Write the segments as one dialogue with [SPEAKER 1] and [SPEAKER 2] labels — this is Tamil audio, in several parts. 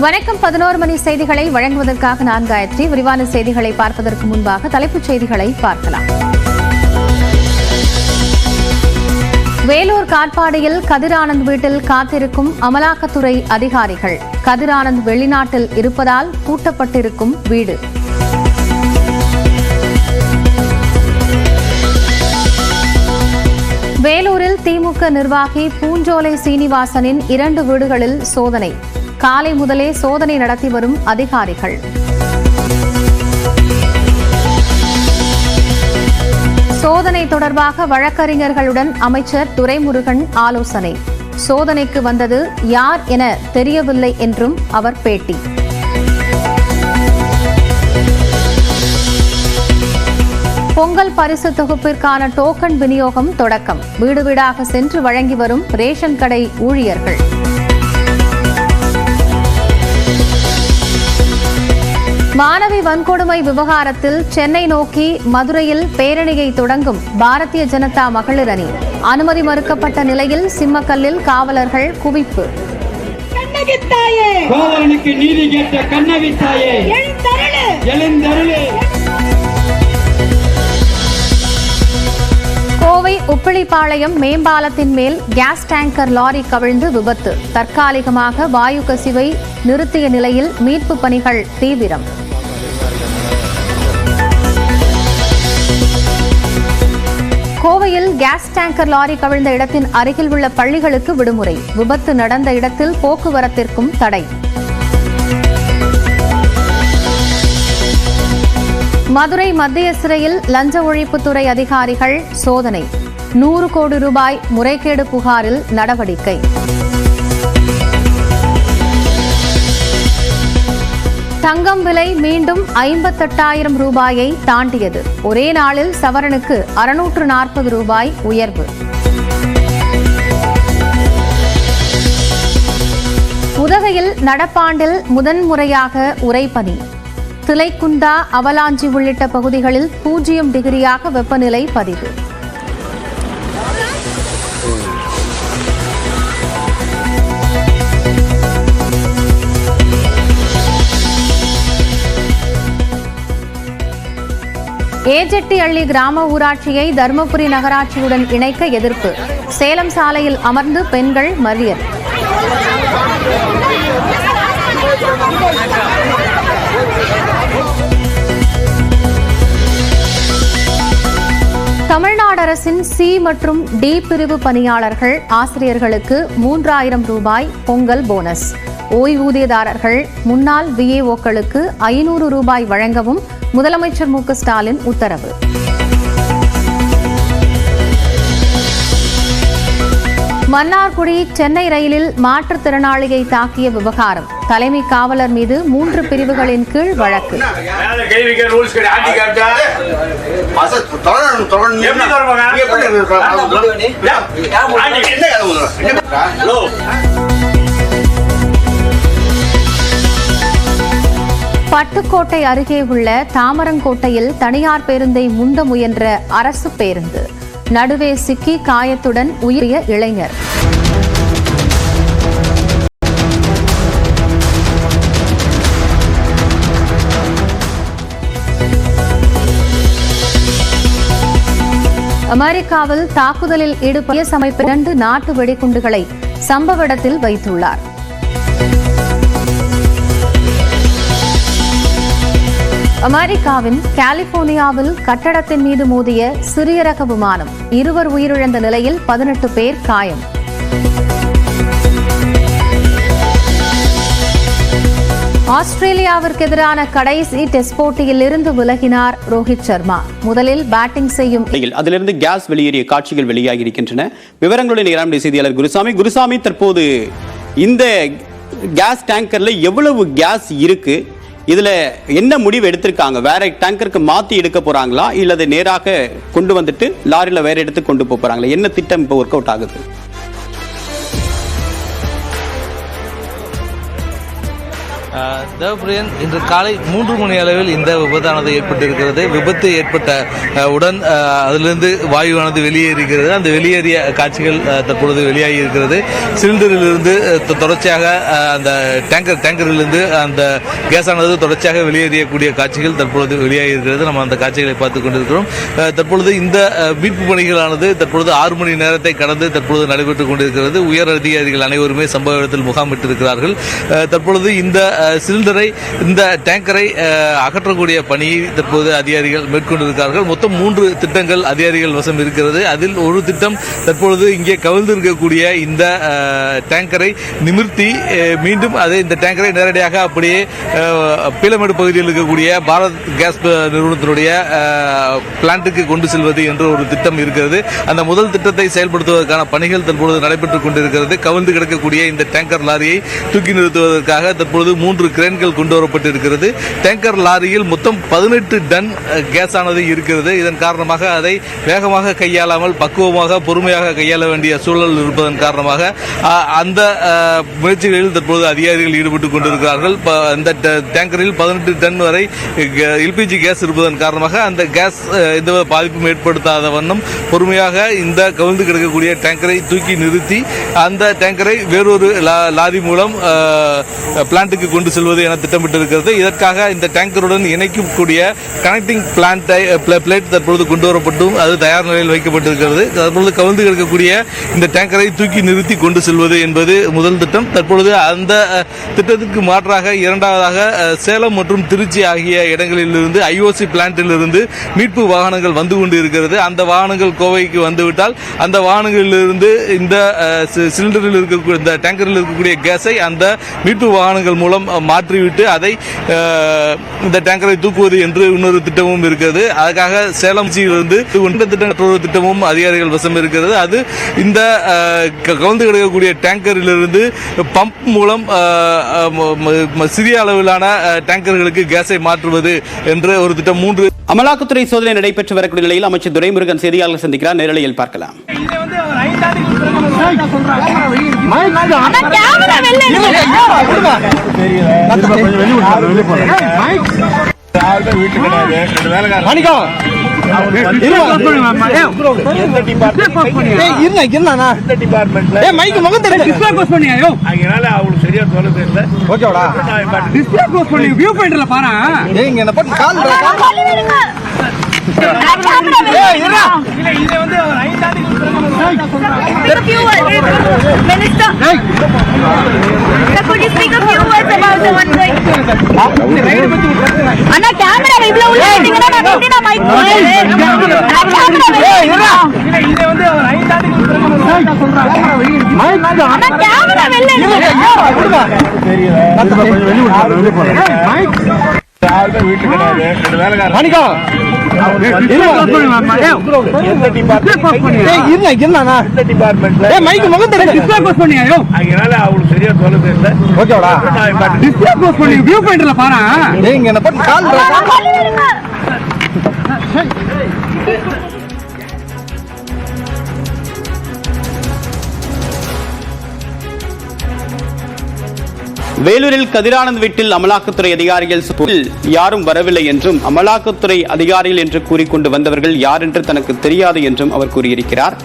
[SPEAKER 1] வணக்கம். 11 மணி செய்திகளை வழங்குவதற்காக நான் காயத்ரி. விரிவான செய்திகளை பார்ப்பதற்கு முன்பாக தலைப்புச் செய்திகளை பார்க்கலாம். வேலூர் காட்பாடியில் கதிர் ஆனந்த் வீட்டில் காத்திருக்கும் அமலாக்கத்துறை அதிகாரிகள். கதிர் ஆனந்த் வெளிநாட்டில் இருப்பதால் பூட்டப்பட்டிருக்கும் வீடு. வேலூரில் திமுக நிர்வாகி பூஞ்சோலை சீனிவாசனின் 2 வீடுகளில் சோதனை. காலை முதலே சோதனை நடத்தி வரும் அதிகாரிகள். சோதனை தொடர்பாக வழக்கறிஞர்களுடன் அமைச்சர் துரைமுருகன் ஆலோசனை. சோதனைக்கு வந்தது யார் என தெரியவில்லை என்றும் அவர் பேட்டி. பொங்கல் பரிசு தொகுப்பிற்கான டோக்கன் விநியோகம் தொடக்கம். வீடு வீடாக சென்று வழங்கி வரும் ரேஷன் கடை ஊழியர்கள். மாணவி வன்கொடுமை விவகாரத்தில் சென்னை நோக்கி மதுரையில் பேரணியை தொடங்கும் பாரதிய ஜனதா மகளிர் அணி. அனுமதி மறுக்கப்பட்ட நிலையில் சிம்மக்கல்லில் காவலர்கள் குவிப்பு.
[SPEAKER 2] நீதி கேட்ட கண்ணகி தாயே எழுந்தருளு.
[SPEAKER 1] கோவை உப்பிளிப்பாளையம் மேம்பாலத்தின் மேல் கேஸ் டேங்கர் லாரி கவிழ்ந்து விபத்து. தற்காலிகமாக வாயு கசிவை நிறுத்திய நிலையில் மீட்பு பணிகள் தீவிரம். கோவையில் கேஸ் டேங்கர் லாரி கவிழ்ந்த இடத்தின் அருகில் உள்ள பள்ளிகளுக்கு விடுமுறை. விபத்து நடந்த இடத்தில் போக்குவரத்திற்கும் தடை. மதுரை மத்திய சிறையில் லஞ்ச ஒழிப்புத்துறை அதிகாரிகள் சோதனை. 100 கோடி ரூபாய் முறைகேடு புகாரில் நடவடிக்கை. தங்கம் விலை மீண்டும் 58,000 ரூபாயை தாண்டியது. ஒரே நாளில் சவரனுக்கு 640 ரூபாய் உயர்வு. உதகையில் நடப்பாண்டில் முதன்முறையாக உறைபனி. திலைக்குந்தா, அவலாஞ்சி உள்ளிட்ட பகுதிகளில் 0 டிகிரியாக வெப்பநிலை பதிவு. ஏஜெட்டிஅள்ளி கிராம ஊராட்சியை தருமபுரி நகராட்சியுடன் இணைக்க எதிர்ப்பு. சேலம் சாலையில் அமர்ந்து பெண்கள் மறியல். தமிழ்நாடு அரசின் சி மற்றும் டி பிரிவு பணியாளர்கள் ஆசிரியர்களுக்கு 3000 ரூபாய் பொங்கல் போனஸ். ஓய்வூதியதாரர்கள் முன்னாள் விஏஓக்களுக்கு 500 ரூபாய் வழங்கவும் முதலமைச்சர் மு க ஸ்டாலின் உத்தரவு. மன்னார்குடி சென்னை ரயிலில் மாற்றுத்திறனாளியை தாக்கிய விவகாரம். தலைமை காவலர் மீது 3 பிரிவுகளின் கீழ் வழக்கு. பட்டுக்கோட்டை அருகே உள்ள தாமரங்கோட்டையில் தனியார் பேருந்தை முந்த முயன்ற அரசு பேருந்து. நடுவே சிக்கி காயத்துடன் உயிரிய இளைஞர். அமெரிக்காவில் தாக்குதலில் ஈடுபட்ட அமைப்பு 2 நாட்டு வெடிகுண்டுகளை சம்பவ இடத்தில் வைத்துள்ளார். அமெரிக்காவின் கலிபோர்னியாவில் கட்டடத்தின் மீது மோதிய சிறிய ரக விமானம். 2 உயிரிழந்த நிலையில் 18 பேர் காயம். ஆஸ்திரேலியாவிற்கு எதிரான கடைசி டெஸ்ட் போட்டியில் இருந்து விலகினார் ரோஹித் சர்மா. முதலில் பேட்டிங் செய்யும்
[SPEAKER 3] அதிலிருந்து கேஸ் வெளியேறிய காட்சிகள் வெளியாகி இருக்கின்றன. விவரங்களுடன் இராணுவ செய்தியாளர் குருசாமி, தற்போது இந்த கேஸ் டேங்கர்ல எவ்வளவு கேஸ் இருக்கு? இதுல என்ன முடிவு எடுத்திருக்காங்க? வேற டேங்கருக்கு மாத்தி எடுக்க போறாங்களா, இல்ல நேராக கொண்டு வந்துட்டு லாரியில வேற இடத்துக்கு கொண்டு போறாங்களா? என்ன திட்டம் இப்போ ஒர்க் அவுட் ஆகுது?
[SPEAKER 4] தேவப்பிரியன், இன்று காலை 3 மணி அளவில் இந்த விபத்தானது ஏற்பட்டிருக்கிறது. விபத்து ஏற்பட்ட உடன் அதிலிருந்து வாயுவானது வெளியேறுகிறது. அந்த வெளியேறிய காட்சிகள் தற்பொழுது வெளியாகி இருக்கிறது. சிலிண்டரிலிருந்து தொடர்ச்சியாக அந்த டேங்கரிலிருந்து அந்த கேஸானது தொடர்ச்சியாக வெளியேறியக்கூடிய காட்சிகள் தற்பொழுது வெளியாகி இருக்கிறது. நம்ம அந்த காட்சிகளை பார்த்துக் கொண்டிருக்கிறோம். தற்பொழுது இந்த மீட்பு பணிகளானது தற்பொழுது 6 மணி நேரத்தை கடந்து தற்பொழுது நடைபெற்றுக் கொண்டிருக்கிறது. உயர் அதிகாரிகள் அனைவருமே சம்பவ இடத்தில் முகாமிட்டிருக்கிறார்கள். தற்பொழுது இந்த சிலிண்டரை, இந்த டேங்கரை அகற்றக்கூடிய பணியை தற்போது அதிகாரிகள் மேற்கொண்டிருக்கிறார்கள். மொத்தம் 3 திட்டங்கள் அதிகாரிகள் வசம் இருக்கிறது. அதில் ஒரு திட்டம் தற்பொழுது இங்கே கவிழ்ந்திருக்கக்கூடிய இந்த டேங்கரை நிமிர்த்தி மீண்டும் இந்த டேங்கரை நேரடியாக அப்படியே பீளமேடு பகுதியில் இருக்கக்கூடிய பாரத் கேஸ் நிறுவனத்தினுடைய பிளான்ட்டுக்கு கொண்டு செல்வது என்ற ஒரு திட்டம் இருக்கிறது. அந்த முதல் திட்டத்தை செயல்படுத்துவதற்கான பணிகள் தற்பொழுது நடைபெற்றுக் கொண்டிருக்கிறது. கவிழ்ந்து கிடக்கக்கூடிய இந்த டேங்கர் லாரியை தூக்கி நிறுத்துவதற்காக தற்பொழுது 3 கிரேன்கள் கொண்டு வரப்பட்டிருக்கிறது. டேங்கர் லாரியில் மொத்தம் 18 டன் கேஸ் ஆனது இருக்கிறது. இதன் காரணமாக அதை வேகமாக கையாளாமல் பக்குவமாக பொறுமையாக கையாள வேண்டிய சூழல் இருப்பதன் காரணமாக அந்த முயற்சிகளில் தற்போது அதிகாரிகள் ஈடுபட்டுக் கொண்டிருக்கிறார்கள். இந்த டேங்கரில் 18 டன் வரை எல்பிஜி கேஸ் இருப்பதன் காரணமாக அந்த கேஸ் எந்த பாதிப்பும் ஏற்படுத்தாத வண்ணம் பொறுமையாக இந்த கவிழ்ந்து கிடக்கக்கூடிய டேங்கரை தூக்கி நிறுத்தி அந்த டேங்கரை வேறொரு லாரி மூலம் பிளான்ட்டுக்கு கொண்டு செல்வது என திட்டமிட்டிருக்கிறது. இதற்காக இந்த டேங்கருடன் இணைக்கக்கூடிய கனெக்டிங் பிளேட் தற்பொழுது கொண்டு வரப்பட்டும் அது தயார் நிலையில் வைக்கப்பட்டிருக்கிறது. தற்பொழுது கவிழ்ந்து கிடக்கக்கூடிய இந்த டேங்கரை தூக்கி நிறுத்தி கொண்டு செல்வது என்பது முதல் திட்டம். தற்பொழுது அந்த திட்டத்திற்கு மாற்றாக இரண்டாவதாக சேலம் மற்றும் திருச்சி ஆகிய இடங்களிலிருந்து ஐஓசி பிளான்ட்டில் இருந்து மீட்பு வாகனங்கள் வந்து கொண்டு இருக்கிறது. அந்த வாகனங்கள் கோவைக்கு வந்துவிட்டால் அந்த வாகனங்களிலிருந்து இந்த சிலிண்டரில் இருக்கக்கூடிய இந்த டேங்கரில் இருக்கக்கூடிய கேஸை அந்த மீட்பு வாகனங்கள் மூலம் மாற்றிவிட்டு அதை இந்த டேங்கரை தூக்குவது என்று இன்னொரு திட்டமும் இருக்கிறது. அதுக்காக சேலம் மற்றொரு திட்டமும் அதிகாரிகள் வசம் இருக்கிறது. அது இந்த கலந்து கிடக்கக்கூடிய டேங்கரிலிருந்து பம்ப் மூலம் சிறிய அளவிலான டேங்கர்களுக்கு கேஸை மாற்றுவது என்ற ஒரு திட்டம். 3
[SPEAKER 3] அமலாக்கத்துறை சோதனை நடைபெற்று வரக்கூடிய நிலையில் அமைச்சர் துரைமுருகன் செய்தியாளர்கள் சந்திக்கிறார். நேரலையில் பார்க்கலாம்.
[SPEAKER 5] அண்ணா கேமரா இவ்வளவு உள்ள வந்தீங்கன்னா நான் எப்படிடா மைக் போடுறது? அண்ணா கேமரா வெளில
[SPEAKER 3] வேலூரில் கதிரானந்த் வீட்டில் அமலாக்கத்துறை அதிகாரிகள் யாரும் வரவில்லை என்றும் அமலாக்கத்துறை அதிகாரிகள் என்று கூறிக்கொண்டு வந்தவர்கள் யார் என்று தனக்கு தெரியாது என்றும் அவர் கூறியிருக்கிறார்.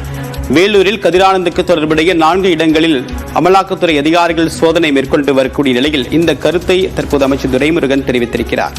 [SPEAKER 3] வேலூரில் கதிரானந்துக்கு தொடர்புடைய 4 இடங்களில் அமலாக்கத்துறை அதிகாரிகள் சோதனை மேற்கொண்டு வரக்கூடிய நிலையில் இந்த கருத்தை தற்போது அமைச்சர் துரைமுருகன் தெரிவித்திருக்கிறார்.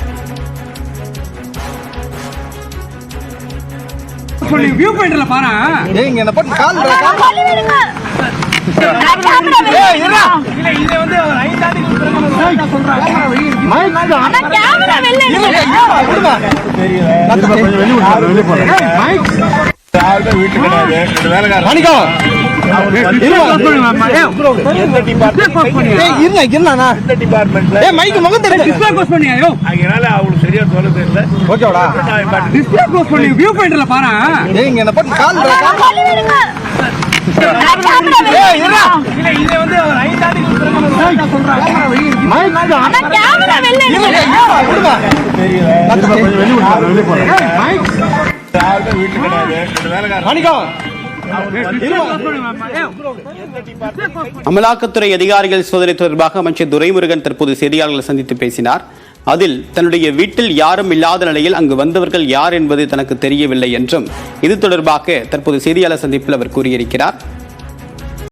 [SPEAKER 3] அமலாக்கத்துறை அதிகாரிகள் சோதனை தொடர்பாக அமைச்சர் துரைமுருகன் தற்போது செய்தியாளர்களை சந்தித்து பேசினார். அதில் தன்னுடைய வீட்டில் யாரும் இல்லாத நிலையில் அங்கு வந்தவர்கள் யார் என்பது தனக்கு தெரியவில்லை என்றும் இது தொடர்பாக தற்போது செய்தியாளர் சந்திப்பில் அவர் கூறியிருக்கிறார்.